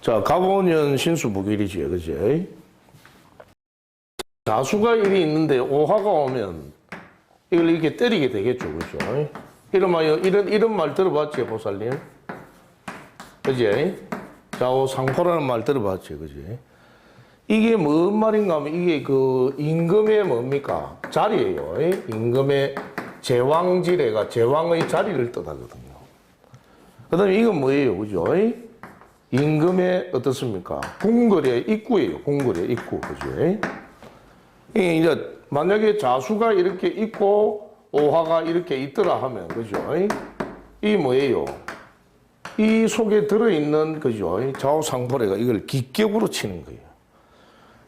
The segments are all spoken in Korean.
자, 갑오년 신수복일이지, 그지? 자수가 1이 있는데 오화가 오면 이걸 이렇게 때리게 되겠죠, 그죠? 이름하여 이런 말 들어봤지, 보살님? 그지? 좌우 상포라는 말 들어봤지, 그지? 이게 뭔 말인가 하면 이게 그 임금의 뭡니까? 자리예요. 임금의 제왕지례가 제왕의 자리를 뜻하거든요. 그 다음에 이건 뭐예요, 그죠? 임금의 어떻습니까? 궁궐의 입구예요, 궁궐의 입구, 그죠? 이제 만약에 자수가 이렇게 있고 오화가 이렇게 있더라 하면, 그죠? 이 뭐예요? 이 속에 들어있는, 그죠? 좌우상포래가 이걸 기격으로 치는 거예요.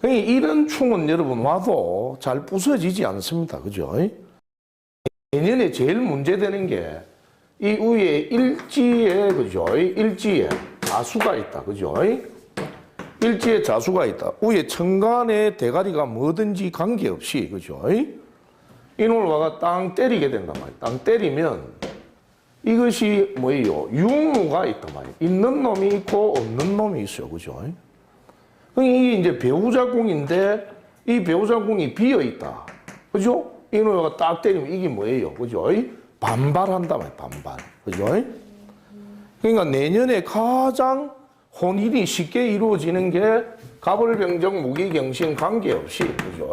이런 충은 여러분 와도 잘 부서지지 않습니다. 그죠? 내년에 제일 문제되는 게 이 위에 일지에, 그죠? 일지에 자수가 있다. 그죠? 일지에 자수가 있다. 위에 천간의 대가리가 뭐든지 관계없이, 그죠? 이놈을 와가 땅 때리게 된단 말이에요. 땅 때리면 이것이 뭐예요? 유무가 있단 말이에요. 있는 놈이 있고 없는 놈이 있어요. 그죠? 이게 이제 배우자 궁인데 이 배우자 궁이 비어 있다. 그죠? 이놈이 딱 때리면 이게 뭐예요? 그죠? 반발한단 말이에요. 반발. 그죠? 그러니까 내년에 가장 혼인이 쉽게 이루어지는 게 갑을병정 무기경신 관계없이, 그죠?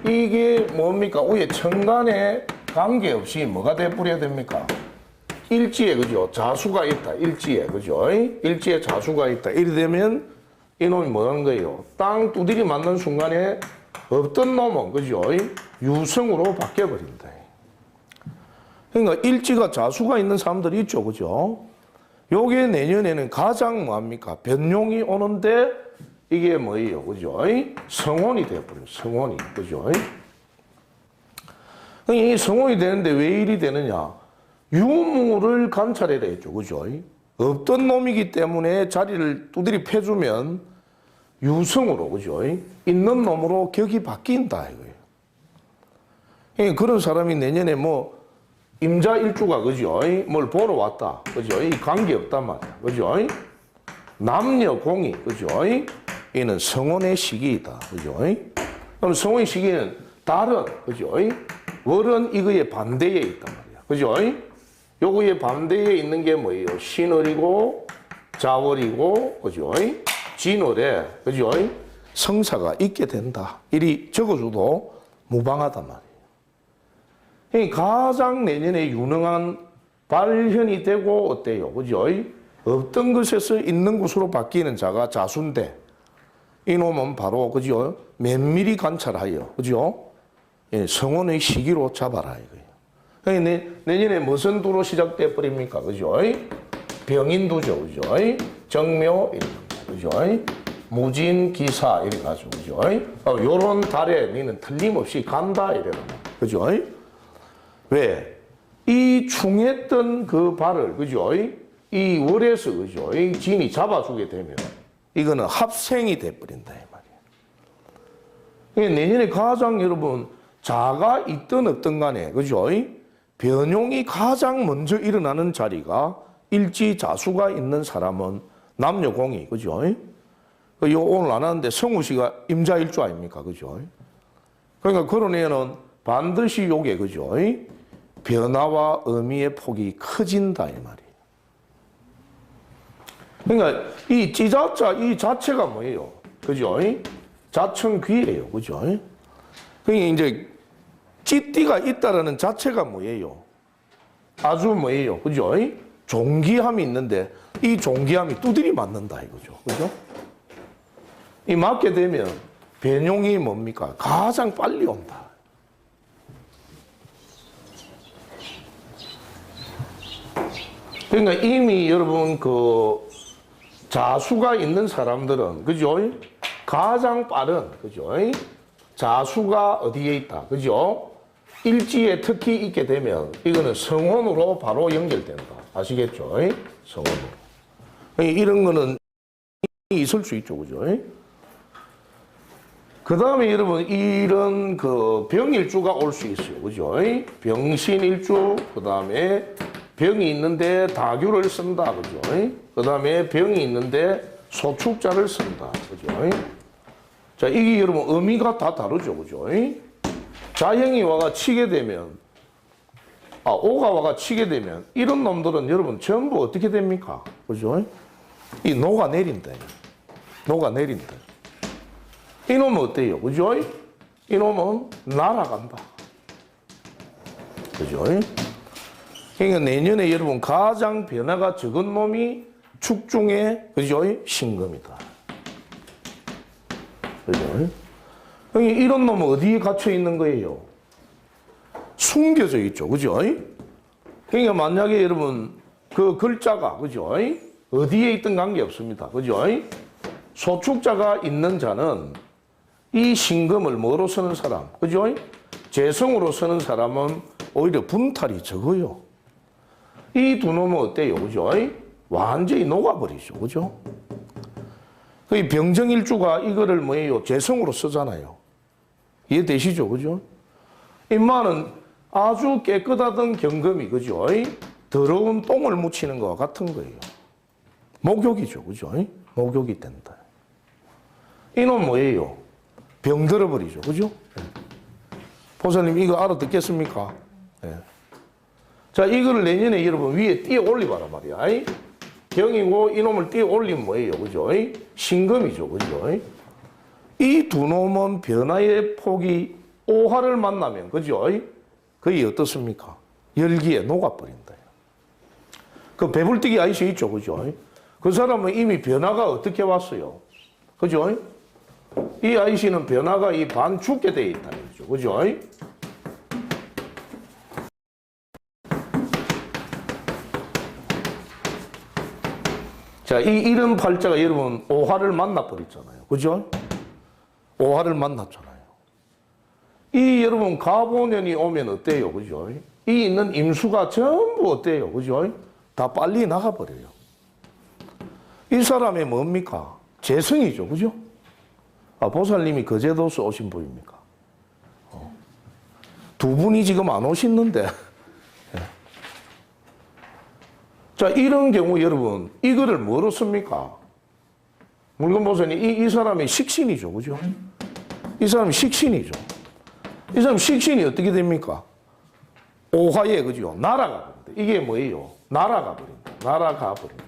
이게 뭡니까? 위에 천간에 관계없이 뭐가 돼버려야 됩니까? 일지에, 그죠? 자수가 있다. 일지에, 그죠? 일지에 자수가 있다. 이래 되면 이놈이 뭐 하는 거예요? 땅 두드리 맞는 순간에 없던 놈은, 그죠? 유성으로 바뀌어버린다. 그러니까 일지가 자수가 있는 사람들이 있죠. 그죠? 요게 내년에는 가장 뭐합니까? 변용이 오는데 이게 뭐예요? 그죠? 성혼이 되어버려요. 성혼이. 그죠? 이 성혼이 되는데 왜 일이 되느냐? 유무를 관찰해야 했죠. 그죠? 없던 놈이기 때문에 자리를 두드리 패주면 유성으로, 그죠? 있는 놈으로 격이 바뀐다, 이거예요. 그런 사람이 내년에 뭐, 임자일주가, 그죠? 뭘 보러 왔다. 그죠? 이 관계 없단 말이야. 그죠? 남녀 공이, 그죠? 이는 성혼의 시기이다. 그죠? 그럼 성혼의 시기는 달은, 그죠? 월은 이거의 반대에 있단 말이야. 그죠? 요거의 반대에 있는 게 뭐예요? 신월이고, 자월이고, 그죠? 진월에, 그죠? 성사가 있게 된다. 이리 적어줘도 무방하단 말이에요. 가장 내년에 유능한 발현이 되고 어때요? 그죠? 없던 것에서 있는 것으로 바뀌는 자가 자수인데 이놈은 바로, 그죠? 면밀히 관찰하여, 그죠? 성혼의 시기로 잡아라, 이거예요. 내년에 무슨 두로 시작돼 버립니까? 그죠? 병인두죠, 그죠? 정묘, 그죠? 무진기사, 이래 가지고, 그죠? 요런 달에 너는 틀림없이 간다, 이래요. 그죠? 왜? 이 충했던 그 발을, 그죠? 이 월에서, 그죠? 이 진이 잡아주게 되면 이거는 합생이 돼버린다, 이 말이에요. 내년에 가장 여러분, 자가 있든 없든 간에, 그죠? 변용이 가장 먼저 일어나는 자리가 일지자수가 있는 사람은 남녀공이, 그죠? 요 오늘 안 하는데 성우씨가 임자일주 아닙니까? 그죠? 그러니까 그런 애는 반드시 요게, 그죠? 변화와 의미의 폭이 커진다, 이 말이에요. 그러니까 이 찌자자 이 자체가 뭐예요? 그죠? 자청귀예요. 그죠? 그러니까 이제 찌띠가 있다라는 자체가 뭐예요? 아주 뭐예요? 그죠? 존귀함이 있는데 이 존귀함이 두드리 맞는다, 이거죠. 그죠? 이 맞게 되면 변용이 뭡니까? 가장 빨리 온다. 그러니까 이미 여러분 그 자수가 있는 사람들은, 그죠? 가장 빠른, 그죠? 자수가 어디에 있다, 그죠? 일지에 특히 있게 되면 이거는 성혼으로 바로 연결된다. 아시겠죠? 성혼으로. 이런 거는 있을 수 있죠, 그죠? 그 다음에 여러분 이런 그 병일주가 올 수 있어요, 그죠? 병신일주, 그 다음에 병이 있는데 다규를 쓴다. 그죠? 그 다음에 병이 있는데 소축자를 쓴다. 그죠? 자, 이게 여러분 의미가 다 다르죠. 그죠? 자형이 와가 치게 되면, 오가 와가 치게 되면, 이런 놈들은 여러분 전부 어떻게 됩니까? 그죠? 이 녹아내린다. 녹아내린다. 이놈은 어때요? 그죠? 이놈은 날아간다. 그죠? 그러니까 내년에 여러분 가장 변화가 적은 놈이 축중의, 그죠? 신금이다. 그죠? 그러니까 이런 놈은 어디에 갇혀 있는 거예요? 숨겨져 있죠. 그죠? 그러니까 만약에 여러분 그 글자가, 그죠? 어디에 있든 관계없습니다. 그죠? 소축자가 있는 자는 이 신금을 뭐로 쓰는 사람? 그죠? 재성으로 쓰는 사람은 오히려 분탈이 적어요. 이 두 놈은 어때요? 그죠? 완전히 녹아버리죠. 그죠? 그 병정일주가 이거를 뭐예요? 재성으로 쓰잖아요. 이해되시죠? 그죠? 인마는 아주 깨끗하던 경금이, 그죠? 더러운 똥을 묻히는 것과 같은 거예요. 목욕이죠. 그죠? 목욕이 된다. 이놈 뭐예요? 병들어 버리죠. 그죠? 보살님 이거 알아듣겠습니까? 네. 자, 이거를 내년에 여러분 위에 띄어 올리봐라 말이야. 병이고 이놈을 띄어 올리면 뭐예요? 그죠? 신금이죠. 그죠? 이 두 놈은 변화의 폭이 오화를 만나면, 그죠? 거의 어떻습니까? 열기에 녹아버린다. 그 배불뛰기 아이씨 있죠. 그죠? 그 사람은 이미 변화가 어떻게 왔어요? 그죠? 이 아이씨는 변화가 이 반 죽게 돼 있다는 거죠. 그죠? 자, 이런 팔자가 여러분 오화를 만나버렸잖아요. 그죠? 오화를 만났잖아요. 이 여러분 가보년이 오면 어때요? 그죠? 이 있는 임수가 전부 어때요? 그죠? 다 빨리 나가버려요. 이 사람이 뭡니까? 재성이죠. 그죠? 보살님이 거제도서 오신 분입니까? 두 분이 지금 안 오시는데. 자, 이런 경우 여러분, 이거를 뭐로 씁니까? 물건 보세요. 이 사람이 식신이죠. 그죠? 이 사람이 식신이죠. 이 사람 식신이 어떻게 됩니까? 오화에, 그죠? 날아가 버린다. 이게 뭐예요? 날아가 버린다. 날아가 버린다.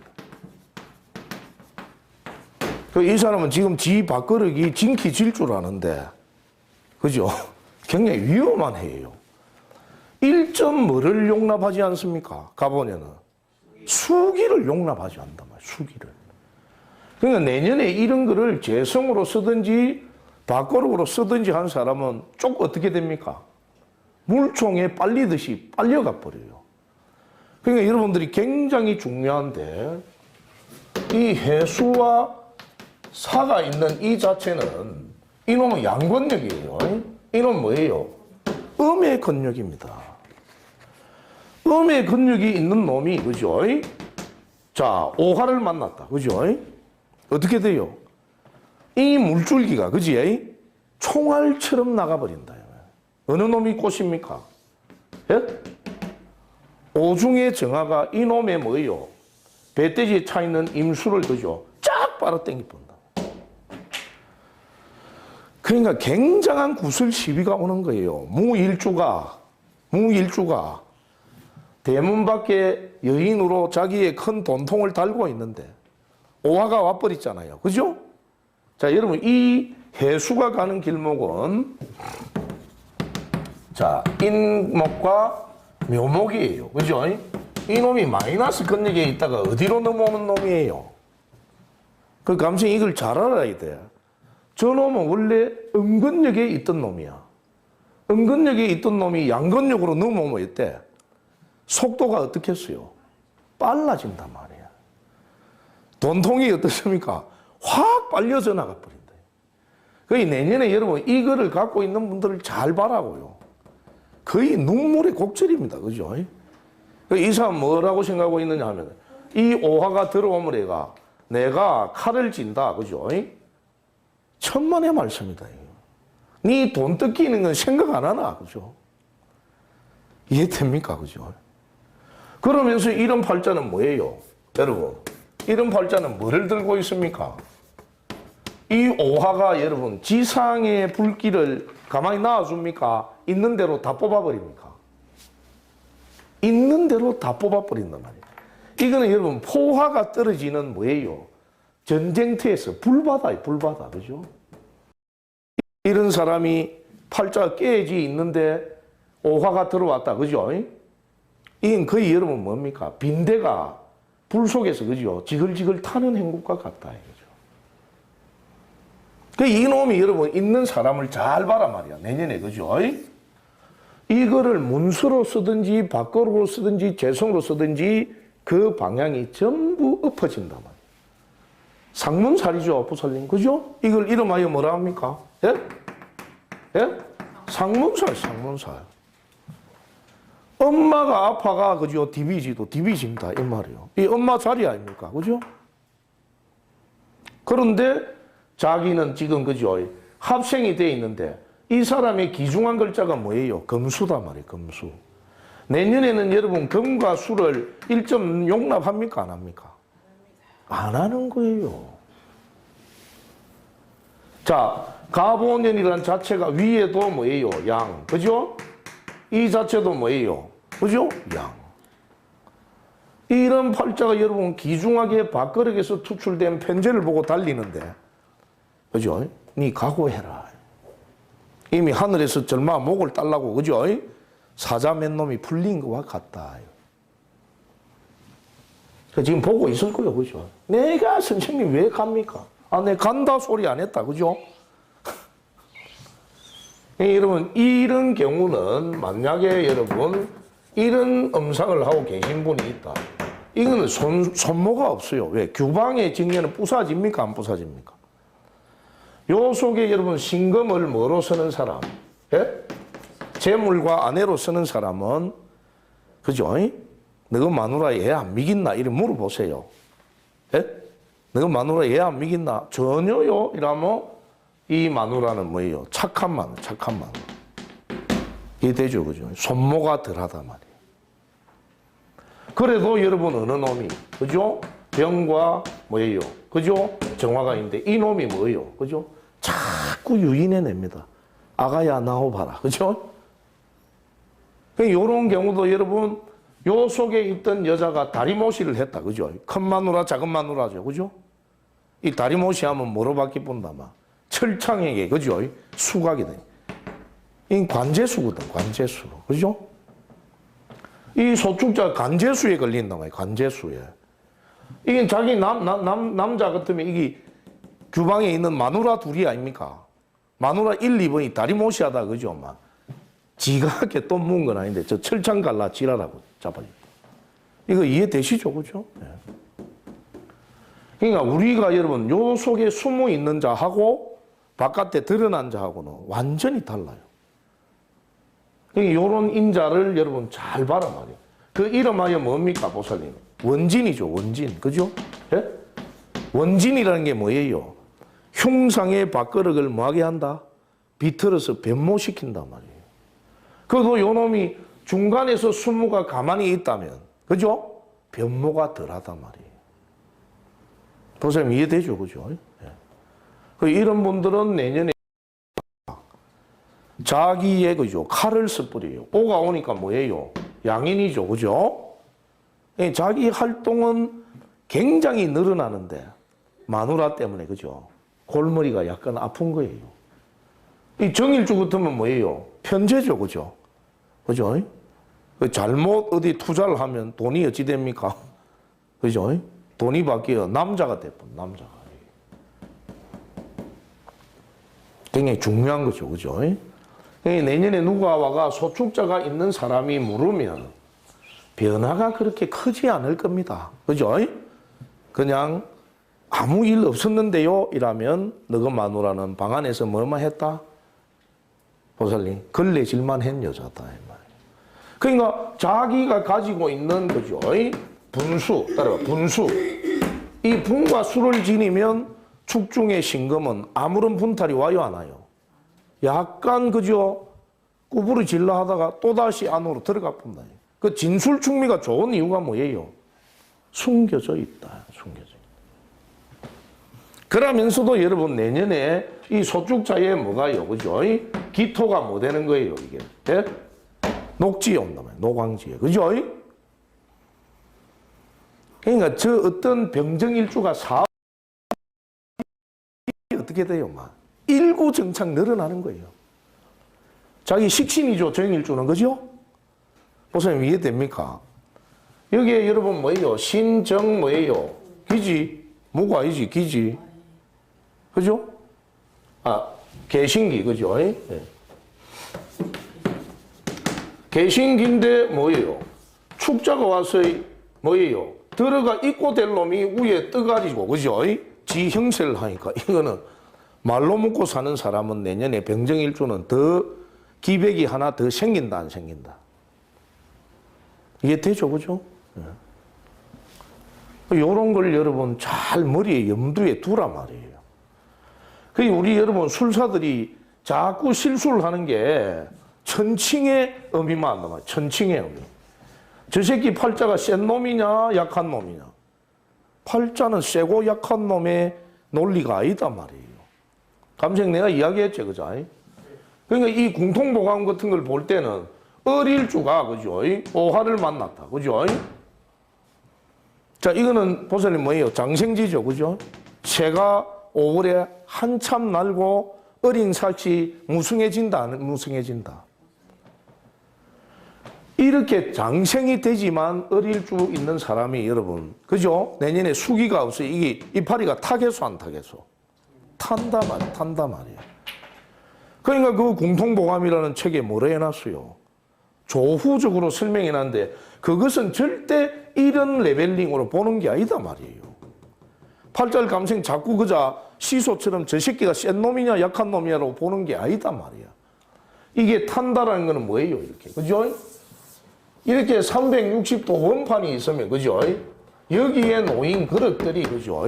이 사람은 지금 지 밥그릇이 진키 질 줄 아는데, 그죠? 굉장히 위험한 해예요. 1.뭐를 용납하지 않습니까? 가보면은. 수기를 용납하지 않단 말이에요. 수기를. 그러니까 내년에 이런 거를 재성으로 쓰든지 밥그릇으로 쓰든지 한 사람은 쭉 어떻게 됩니까? 물총에 빨리듯이 빨려가 버려요. 그러니까 여러분들이 굉장히 중요한데 이 해수와 사가 있는 이 자체는 이놈은 양권력이에요. 이놈은 뭐예요? 음의 권력입니다. 음의 권력이 있는 놈이, 그죠? 자, 오화를 만났다. 그죠? 어떻게 돼요? 이 물줄기가, 그지? 총알처럼 나가버린다. 어느 놈이 꽃입니까? 예? 오중의 정화가 이놈의 뭐예요? 배돼지에 차 있는 임수를, 그죠? 쫙 빨아당겨 본다. 그러니까 굉장한 구슬 시비가 오는 거예요. 무일주가 대문 밖에 여인으로 자기의 큰 돈통을 달고 있는데 오화가 와버렸잖아요. 그죠? 자, 여러분 이 해수가 가는 길목은 자, 인목과 묘목이에요. 그죠? 이놈이 마이너스 근력에 있다가 어디로 넘어오는 놈이에요? 그 감생 이걸 잘 알아야 돼. 저 놈은 원래 음근력에 있던 놈이야. 음근력에 있던 놈이 양근력으로 넘어오면 어때? 속도가 어떻겠어요? 빨라진단 말이야. 돈통이 어떻습니까? 확 빨려져 나가 버린다. 거의 내년에 여러분 이거를 갖고 있는 분들을 잘 봐라고요. 거의 눈물의 곡절입니다. 그죠? 이 사람 뭐라고 생각하고 있느냐 하면 이 오화가 들어오면 내가 칼을 진다. 그죠? 천만의 말씀이다. 네 돈 뜯기는 건 생각 안 하나. 그죠? 이해됩니까? 그죠? 그러면서 이런 팔자는 뭐예요? 여러분, 이런 팔자는 뭐를 들고 있습니까? 이 오화가 여러분 지상의 불길을 가만히 놔줍니까? 있는 대로 다 뽑아버립니까? 있는 대로 다 뽑아버린단 말이에요. 이거는 여러분 포화가 떨어지는 뭐예요? 전쟁터에서 불바다예요. 불바다. 그죠? 이런 사람이 팔자가 깨지 있는데 오화가 들어왔다. 그죠? 이건 거의 여러분 뭡니까? 빈대가 불 속에서 그죠? 지글지글 타는 행복과 같다. 그죠? 그 이놈이 여러분 있는 사람을 잘 봐라 말이야. 내년에. 그죠? 이거를 문서로 쓰든지 밖으로 쓰든지 재성으로 쓰든지 그 방향이 전부 엎어진단 말이야. 상문살이죠, 부살님. 그죠? 이걸 이름하여 뭐라 합니까? 예? 예? 상문살, 상문살. 엄마가 아파가, 그죠? 디비지도 디비집니다. 이 말이에요. 이 엄마 자리 아닙니까? 그죠? 그런데 자기는 지금, 그죠? 합생이 돼 있는데 이 사람의 귀중한 글자가 뭐예요? 금수다 말이에요, 금수. 내년에는 여러분 금과 수를 1점 용납합니까? 안 합니까? 안 하는 거예요. 자, 가보년이라는 자체가 위에도 뭐예요? 양. 그죠? 이 자체도 뭐예요? 그죠? 양. 이런 팔자가 여러분 귀중하게 밥그릇에서 투출된 편제를 보고 달리는데, 그죠? 니 각오해라. 이미 하늘에서 절마 목을 달라고, 그죠? 사자 맨 놈이 풀린 것과 같다. 지금 보고 있을 거예요, 그죠? 내가 선생님 왜 갑니까? 아, 내 간다 소리 안 했다, 그죠? 여러분, 이런 경우는 만약에 여러분, 이런 음상을 하고 계신 분이 있다. 이거는 손모가 없어요. 왜? 규방의 직녀는 부사집니까? 안 부사집니까? 요 속에 여러분, 신금을 뭐로 쓰는 사람? 예? 재물과 아내로 쓰는 사람은, 그죠? 너가 마누라 얘 안 믿겠나? 이래 물어보세요. 예? 너가 마누라 얘 안 믿겠나? 전혀요. 이러면 이 마누라는 뭐예요? 착한 마누라, 착한 마누라. 이게 되죠, 그죠? 손모가 덜하단 말이에요. 그래도 여러분 어느 놈이, 그죠? 병과 뭐예요? 그죠? 정화가 있는데 이 놈이 뭐예요? 그죠? 자꾸 유인해냅니다. 아가야 나와봐라, 그죠? 이런 경우도 여러분 요 속에 있던 여자가 다리모시를 했다, 그죠? 큰 마누라, 작은 마누라죠, 그죠? 이 다리모시 하면 뭐로 바뀌본다마? 철창에게, 그죠? 수각이 돼. 이 관제수거든, 관제수, 그죠? 이 소축자 간제수에 걸린단 말이에요, 간제수에. 이게 자기 남자 같으면 이게 규방에 있는 마누라 둘이 아닙니까? 마누라 1, 2번이 다리모시 하다, 그죠? 막. 지가 이렇게 또 문 건 아닌데, 저 철창 갈라 지랄하고 잡아요. 이거 이해되시죠? 그죠? 네. 그러니까 우리가 여러분, 요 속에 숨어 있는 자하고 바깥에 드러난 자하고는 완전히 달라요. 그러니까 요런 인자를 여러분 잘 봐라 말이에요. 그 이름하여 뭡니까, 보살님? 원진이죠, 원진. 그죠? 예? 원진이라는 게 뭐예요? 흉상의 밥그릇을 뭐하게 한다? 비틀어서 변모시킨단 말이에요. 그래도 요 놈이 중간에서 수모가 가만히 있다면, 그죠? 변모가 덜하단 말이에요. 보세요, 이해되죠? 그죠? 예. 이런 분들은 내년에 자기의, 그죠? 칼을 써버려요. 오가 오니까 뭐예요? 양인이죠. 그죠? 예, 자기 활동은 굉장히 늘어나는데, 마누라 때문에, 그죠? 골머리가 약간 아픈 거예요. 이 정일주 같으면 뭐예요? 편제죠. 그죠? 그죠? 잘못 어디 투자를 하면 돈이 어찌 됩니까? 그죠? 돈이 바뀌어 남자가 돼버려, 남자가. 굉장히 중요한 거죠. 그죠? 내년에 누가 와가 소축자가 있는 사람이 물으면 변화가 그렇게 크지 않을 겁니다. 그죠? 그냥 아무 일 없었는데요? 이라면 너가 마누라는 방 안에서 뭐만 했다? 보살님, 걸레질만 했 여자다. 이 말이에요. 그러니까 자기가 가지고 있는, 그죠? 분수, 따라봐, 분수. 이 분과 수를 지니면 축중의 신금은 아무런 분탈이 와요, 안 와요? 약간, 그죠? 꾸부리 질러 하다가 또다시 안으로 들어가 본다. 그 진술충미가 좋은 이유가 뭐예요? 숨겨져 있다. 숨겨져 있다. 그러면서도 여러분 내년에 이 소축자에 뭐가요? 그죠? 기토가 뭐 되는 거예요, 이게? 예? 녹지에 온단 말이에요. 노광지에. 그죠? 그러니까 저 어떤 병정일주가 사업이 어떻게 돼요? 막 일구정창 늘어나는 거예요. 자기 식신이죠, 정일주는. 그죠? 보세요, 이해됩니까? 여기에 여러분 뭐예요? 신정 뭐예요? 기지. 무가 아니지, 기지. 그죠? 아, 개신기, 그죠? 네. 개신기인데 뭐예요? 축자가 와서 뭐예요? 들어가 있고 될 놈이 위에 떠가지고, 그죠? 지 형세를 하니까 이거는 말로 먹고 사는 사람은 내년에 병정일주는 더 기백이 하나 더 생긴다, 안 생긴다? 이게 되죠, 그죠? 이런 걸 여러분 잘 머리에 염두에 두란 말이에요. 그 우리 여러분 술사들이 자꾸 실수를 하는 게 천칭의 의미만 한단 말이에요. 천칭의 의미. 저 새끼 팔자가 센 놈이냐, 약한 놈이냐. 팔자는 세고 약한 놈의 논리가 아니다 말이에요. 감생 내가 이야기했죠, 그죠? 그러니까 이 궁통보감 같은 걸 볼 때는 을일주가, 그죠? 오화를 만났다, 그죠? 자, 이거는 보살님 뭐예요? 장생지죠, 그죠? 새가 5월에 한참 날고 어린 삭시 무성해진다, 안 무성해진다. 이렇게 장생이 되지만 을일주 있는 사람이 여러분, 그죠? 내년에 수기가 없어요. 이게 이파리가 타겠소, 안 타겠소? 탄다 말이야, 탄다 말이야. 그러니까 그 공통보감이라는 책에 뭐라 해놨어요? 조후적으로 설명해 놨는데 그것은 절대 이런 레벨링으로 보는 게 아니다 말이에요. 팔자를 감생 자꾸 그자 시소처럼 저 새끼가 센 놈이냐 약한 놈이냐라고 보는 게 아니다 말이야. 이게 탄다라는 거는 뭐예요? 이렇게, 그죠? 이렇게 360도 원판이 있으면, 그죠? 여기에 놓인 그릇들이, 그죠?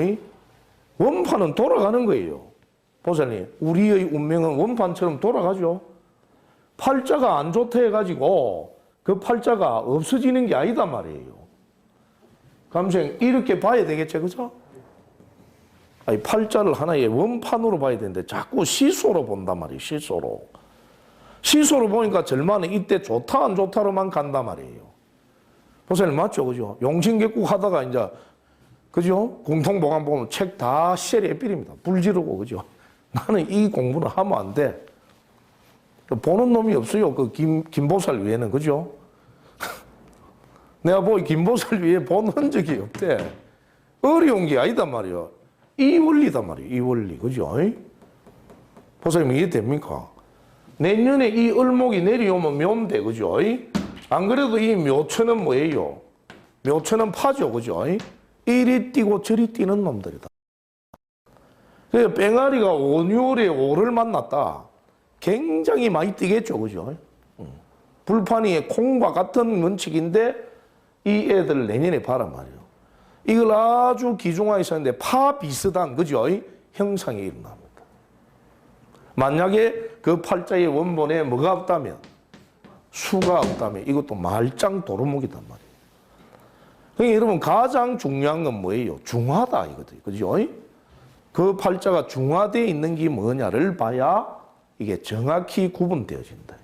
원판은 돌아가는 거예요. 보살님, 우리의 운명은 원판처럼 돌아가죠. 팔자가 안 좋다 해가지고 그 팔자가 없어지는 게 아니다 말이에요. 감생 이렇게 봐야 되겠죠, 그죠? 아니, 팔자를 하나의 원판으로 봐야 되는데 자꾸 시소로 본단 말이에요. 시소로. 시소로 보니까 절반은 이때 좋다 안 좋다로만 간단 말이에요. 보살님 맞죠, 그죠? 용신객국 하다가 이제 그죠? 공통보감 보면 책 다 셀에 삘입니다. 불 지르고, 그죠? 나는 이 공부는 하면 안 돼. 보는 놈이 없어요. 그 김보살 위에는, 그죠? 내가 보기 김보살 위에 본 흔적이 없대. 어려운 게 아니단 말이에요. 이 원리단 말이에요. 이 원리, 그죠? 보살님 이해됩니까? 내년에 이 을목이 내려오면 묘인데, 그죠? 안 그래도 이 묘천은 뭐예요? 묘천은 파죠, 그죠? 이리 뛰고 저리 뛰는 놈들이다. 그래서 뺑아리가 5, 6월에 5를 만났다. 굉장히 많이 뛰겠죠, 그죠? 불판이 콩과 같은 원칙인데 이 애들 내년에 봐라 말이에요. 이걸 아주 기중화해 있었는데 파 비슷한, 그죠? 형상이 일어납니다. 만약에 그 팔자의 원본에 뭐가 없다면, 수가 없다면 이것도 말짱 도루묵이단 말이에요. 그러니까 여러분 가장 중요한 건 뭐예요? 중화다 이거죠, 그죠? 그 팔자가 중화되어 있는 게 뭐냐를 봐야 이게 정확히 구분되어진다.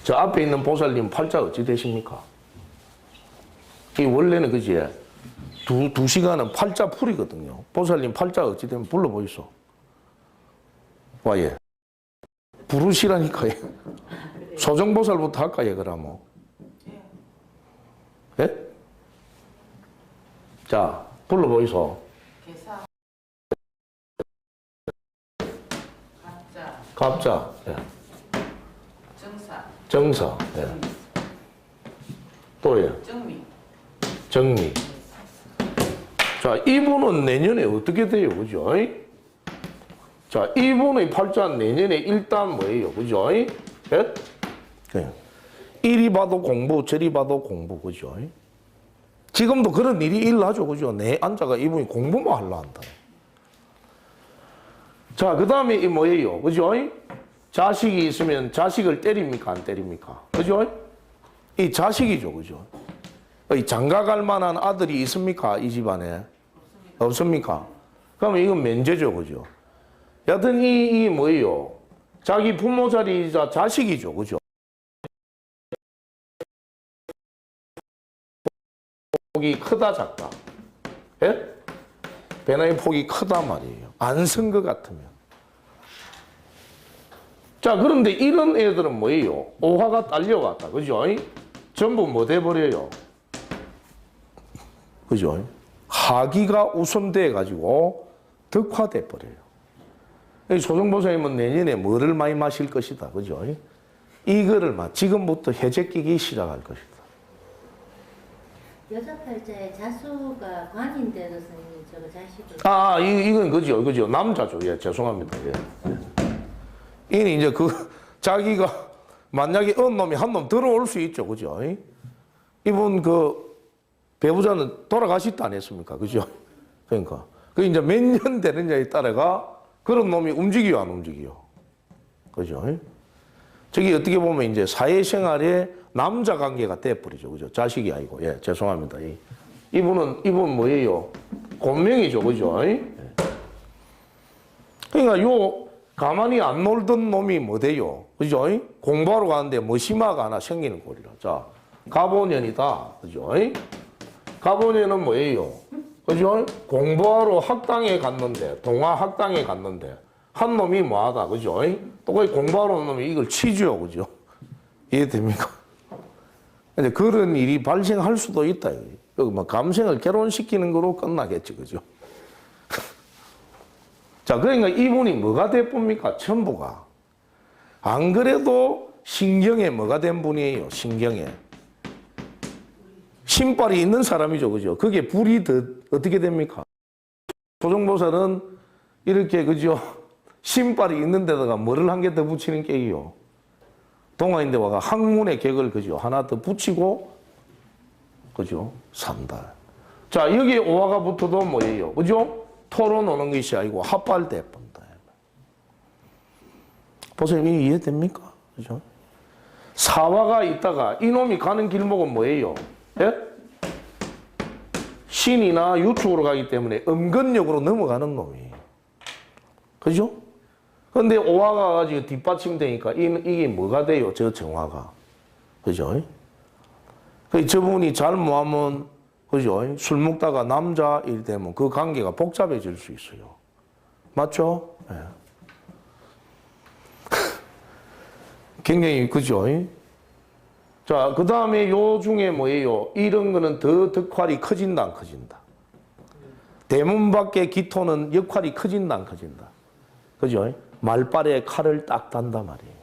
저 앞에 있는 보살님 팔자 어찌 되십니까? 이 원래는 그지? 두 시간은 팔자 풀이거든요. 보살님 팔자 어찌 되면 불러보이소. 와, 예. 부르시라니까, 예. 소정보살부터 할까, 예, 그러면. 예? 자, 불러보이소. 갑자. 예. 정사. 예. 또, 예. 정미. 자, 이분은 내년에 어떻게 돼요? 그죠? 자, 이분의 팔자 내년에 일단 뭐예요? 그죠? 예? 이리 봐도 공부, 저리 봐도 공부, 그죠? 지금도 그런 일이 일어나죠, 그죠? 내 앉아가 이분이 공부만 하려 한다. 자, 그 다음에 이 뭐예요? 그죠? 자식이 있으면 자식을 때립니까? 안 때립니까? 그죠? 이 자식이죠. 그죠? 이 장가갈 만한 아들이 있습니까? 이 집안에? 없습니까? 그러면 이건 면제죠. 그죠? 여하튼 이 뭐예요? 자기 부모 자리이자 자식이죠. 그죠? 폭이 크다 작다? 예? 배나의 폭이 크다 말이에요. 안 쓴 것 같으면. 자, 그런데 이런 애들은 뭐예요? 오화가 딸려갔다. 그죠? 전부 뭐 돼버려요? 그죠? 하기가 우선돼가지고 덕화돼 버려요. 소정보사님은 내년에 뭐를 많이 마실 것이다. 그죠? 이거를 지금부터 해제끼기 시작할 것이다. 여자 팔자에 자수가 관인데도 선생님 저거 자식을. 이건 그죠. 그죠. 남자죠. 예, 죄송합니다. 예. 이는 이제 자기가 만약에 어느 놈이 한 놈 들어올 수 있죠. 그죠? 이분 배우자는 돌아가시다 안 했습니까? 그죠? 그러니까. 그 이제 몇 년 되느냐에 따라가 그런 놈이 움직여, 안 움직여. 그죠? 저기 어떻게 보면 이제 사회생활에 남자 관계가 돼버리죠. 그죠? 자식이 아니고. 예, 죄송합니다. 이분 뭐예요? 곤명이죠. 그죠? 그러니까 가만히 안 놀던 놈이 뭐 돼요? 그죠? 공부하러 가는데 머시마가 하나 생기는 꼴이라. 자, 갑오년이다. 그죠? 갑오년은 뭐예요? 그죠? 공부하러 학당에 갔는데, 동아학당에 갔는데, 한 놈이 뭐하다. 그죠? 또 거기 공부하러 온 놈이 이걸 치죠. 그죠? 이해됩니까? 근데 그런 일이 발생할 수도 있다. 감생을 결혼시키는 거로 끝나겠지. 그죠? 자, 그러니까 이분이 뭐가 돼봅니까? 천부가. 안 그래도 신경에 뭐가 된 분이에요? 신경에. 신발이 있는 사람이죠. 그죠? 그게 불이 어떻게 됩니까? 조정보살은 이렇게, 그죠? 신발이 있는 데다가 뭐를 한 개 더 붙이는 게요. 동아인데 와가 학문의 객을, 그죠? 하나 더 붙이고, 그죠? 산다. 자, 여기 오화가 붙어도 뭐예요? 그죠? 토론 오는 것이 아니고 합발돼 본다. 보세요. 이게 이해됩니까? 그죠? 사화가 있다가 이놈이 가는 길목은 뭐예요? 예? 신이나 유축으로 가기 때문에 음근력으로 넘어가는 놈이. 그죠? 근데 오화가 가지고 뒷받침되니까 이게 뭐가 돼요? 저 정화가. 그죠? 저분이 잘못하면 그죠? 술 먹다가 남자일 되면 그 관계가 복잡해질 수 있어요. 맞죠? 네. 굉장히, 그죠? 자, 그 다음에 요 중에 뭐예요? 이런 거는 더 덕활이 커진다, 안 커진다? 대문 밖의 기토는 역할이 커진다, 안 커진다? 그죠? 말발에 칼을 딱 단다 말이에요.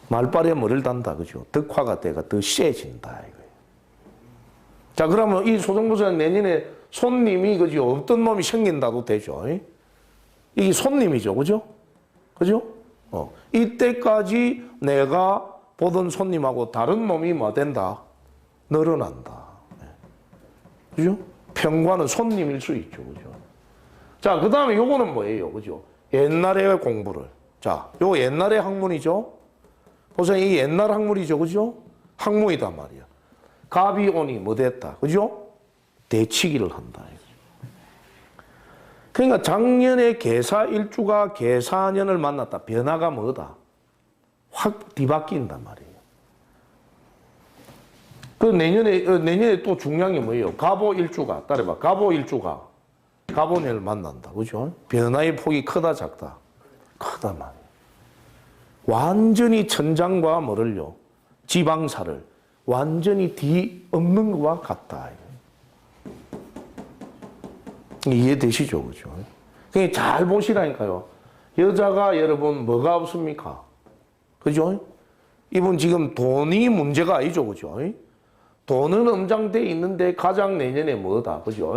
말발에 뭐를 단다, 그죠? 덕화가 돼가 더 세진다, 이거예요. 자, 그러면 이 소정보살은 내년에 손님이, 그죠? 어떤 놈이 생긴다도 되죠. 이게 손님이죠. 그죠? 그죠? 이때까지 내가 보던 손님하고 다른 놈이 뭐 된다? 늘어난다. 그죠? 평관은 손님일 수 있죠. 그죠? 자, 그 다음에 요거는 뭐예요? 그죠? 옛날의 공부를. 자, 요 옛날의 학문이죠? 보세요. 이 옛날 학문이죠. 그죠? 학문이단 말이야. 갑이 오니 뭐 됐다. 그죠? 대치기를 한다. 그러니까 작년에 계사일주가 계사년을 만났다. 변화가 뭐다? 확 뒤바뀐단 말이에요. 그 내년에 또 중요한 게 뭐예요? 갑오일주가, 따라봐. 갑오일주가 갑오년을 만난다. 그죠? 변화의 폭이 크다, 작다? 크다 말이에요. 완전히 천장과 뭐를요? 지방사를 완전히 뒤엎는 것과 같다. 이해되시죠? 그죠? 그러니까 잘 보시라니까요. 여자가 여러분 뭐가 없습니까? 그죠? 이분 지금 돈이 문제가 아니죠. 그죠? 돈은 엄장돼 있는데 가장 내년에 뭐다. 그죠?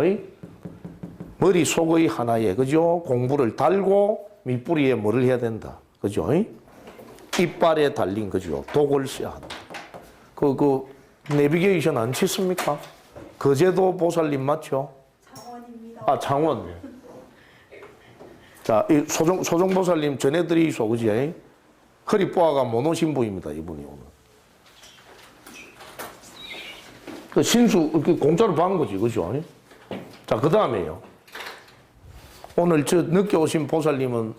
머릿속의 하나에, 그죠? 공부를 달고 밑뿌리에 뭐를 해야 된다. 그죠? 이빨에 달린, 그죠? 독을 써야 한다. 내비게이션 안 치십니까? 거제도 보살님 맞죠? 창원입니다. 아, 창원. 자, 이 소정보살님 전해드리소, 그지? 허리 뽀아가 못 오신 분입니다, 이분이 오늘. 그 신수, 공짜로 받은 거지, 그죠? 자, 그 다음에요. 오늘 저 늦게 오신 보살님은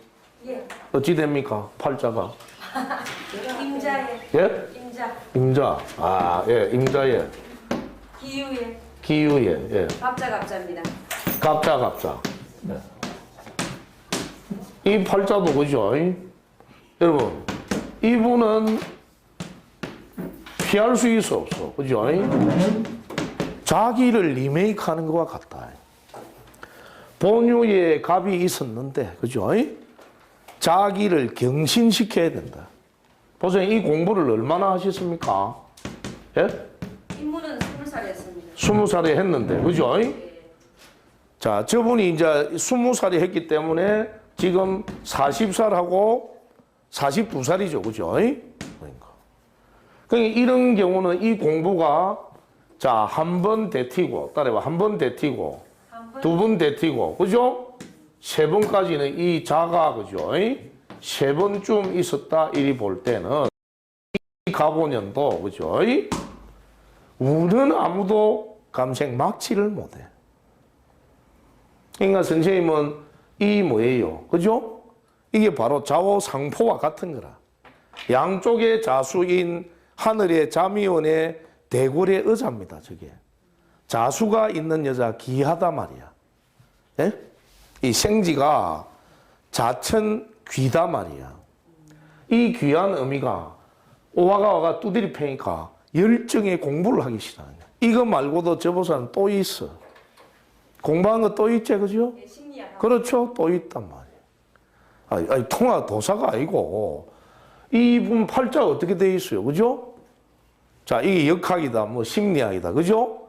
예. 어찌 됩니까? 팔자가. 임자예. 예? 임자. 임자. 아, 예, 임자예. 기유예. 기유예, 예. 갑자갑자입니다. 갑자. 네. 이 팔자도 그죠? 여러분, 이분은 피할 수 있어, 없어. 그죠? 자기를 리메이크 하는 것과 같다. 본유에 갑이 있었는데, 그죠? 자기를 경신시켜야 된다. 보세요, 이 공부를 얼마나 하셨습니까? 예? 임무는 20살에 했습니다. 20살에 했는데, 그죠? 예. 자, 저분이 이제 20살에 했기 때문에 지금 40살하고 42살이죠. 그죠? 그러니까 이런 경우는 이 공부가 자, 한 번 대티고, 따라해봐. 한 번 대티고, 두 번 대티고, 그죠? 세 번까지는 이 자가, 그죠? 세 번쯤 있었다, 이리 볼 때는 이 가보년도, 그죠? 우는 아무도 감생 막지를 못해. 그러니까 선생님은 이 뭐예요? 그죠? 이게 바로 좌우상포와 같은 거라. 양쪽의 자수인 하늘의 자미원의 대굴의 의자입니다, 저게. 자수가 있는 여자 귀하다 말이야. 예? 이 생지가 자천 귀다 말이야. 이 귀한 의미가 오화가 두드리 패니까 열정의 공부를 하기 시작하는 거야. 이거 말고도 저 보사는 또 있어. 공부한 거 또 있지, 그죠? 예, 심리학. 그렇죠. 또 있단 말이에요. 아니, 통화 도사가 아니고, 이분 팔자 어떻게 돼 있어요? 그죠? 자, 이게 역학이다, 뭐 심리학이다, 그죠?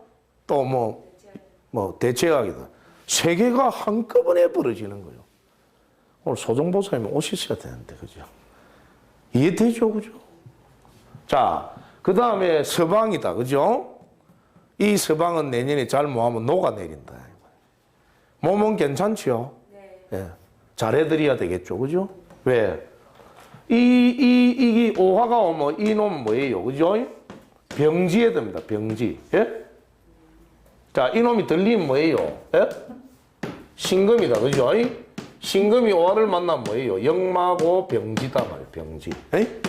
또 뭐 대체학이다. 세 개가 한꺼번에 벌어지는 거예요. 오늘 소정보살님 오셨어야 되는데, 그죠? 이해되죠, 그죠? 자, 그 다음에 서방이다, 그죠? 이 서방은 내년에 잘 못하면 녹아내린다. 몸은 괜찮지요? 네. 예. 잘해드려야 되겠죠, 그죠? 왜? 이게 오화가 오면 이놈 뭐예요, 그죠? 병지에 됩니다, 병지. 예? 자, 이놈이 들리면 뭐예요? 예? 신금이다, 그죠? 신금이 오화를 만나면 뭐예요? 역마고 병지다 말이에요, 병지. 예?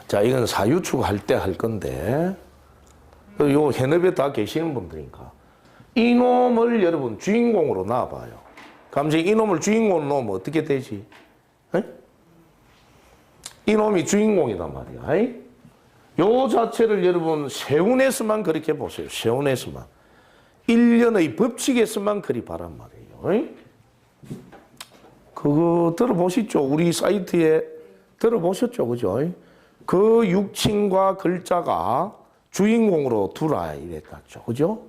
자, 이건 사유축 할 때 할 건데, 요 현업에 다 계시는 분들이니까. 이놈을 여러분 주인공으로 놔봐요. 감정 이놈을 주인공으로 놓으면 어떻게 되지? 에? 이놈이 주인공이단 말이야. 에? 요 자체를 여러분 세운에서만 그렇게 보세요. 세운에서만. 1년의 법칙에서만 그리 바란 말이에요. 에? 그거 들어보셨죠? 우리 사이트에 들어보셨죠? 그죠? 그 육친과 글자가 주인공으로 두라 이랬죠. 그죠?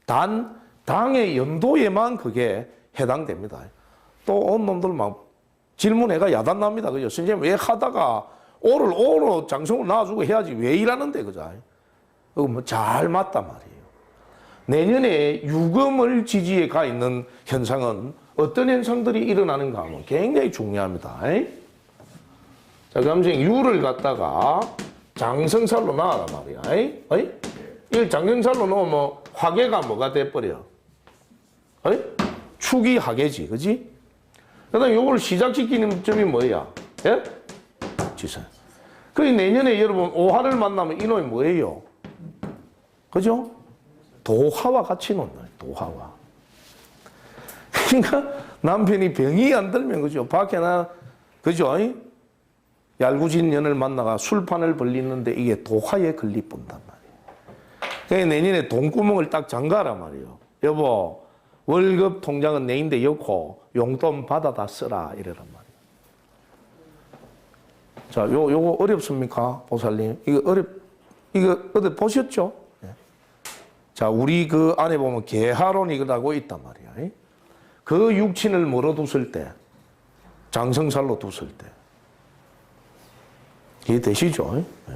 단 당의 연도에만 그게 해당됩니다. 또 온 놈들 막 질문해가 야단납니다. 그죠? 선생님 왜 하다가 오로 장성을 놔주고 해야지 왜 일하는데 그죠? 그거 뭐 잘 맞단 말이에요. 내년에 유금을 지지에 가 있는 현상은 어떤 현상들이 일어나는가 하면 굉장히 중요합니다. 자, 그럼 유를 갖다가 장성살로 놔라 말이야. 이 장성살로 놓으면 화계가 뭐가 돼버려? 축이 화계지, 그지? 그 다음에 요걸 시작시키는 점이 뭐야? 예? 지선. 그 내년에 여러분 오화를 만나면 이놈이 뭐예요? 그죠? 도화와 같이 논다, 도화와. 그러니까 남편이 병이 안 들면, 그죠? 밖에나, 그죠? 얄구진 년을 만나가 술판을 벌리는데 이게 도화에 걸리본단 말이에요. 그러니까 내년에 돈구멍을 딱 잠가라 말이에요. 여보, 월급 통장은 내인데 넣고 용돈 받아다 쓰라 이래란 말이에요. 자, 요거 어렵습니까, 보살님? 이거 어디 보셨죠? 네. 자, 우리 그 안에 보면 계하론이라고 있단 말이야. 그 육친을 멀어뒀을 때, 장성살로 뒀을 때. 이해되시죠? 네.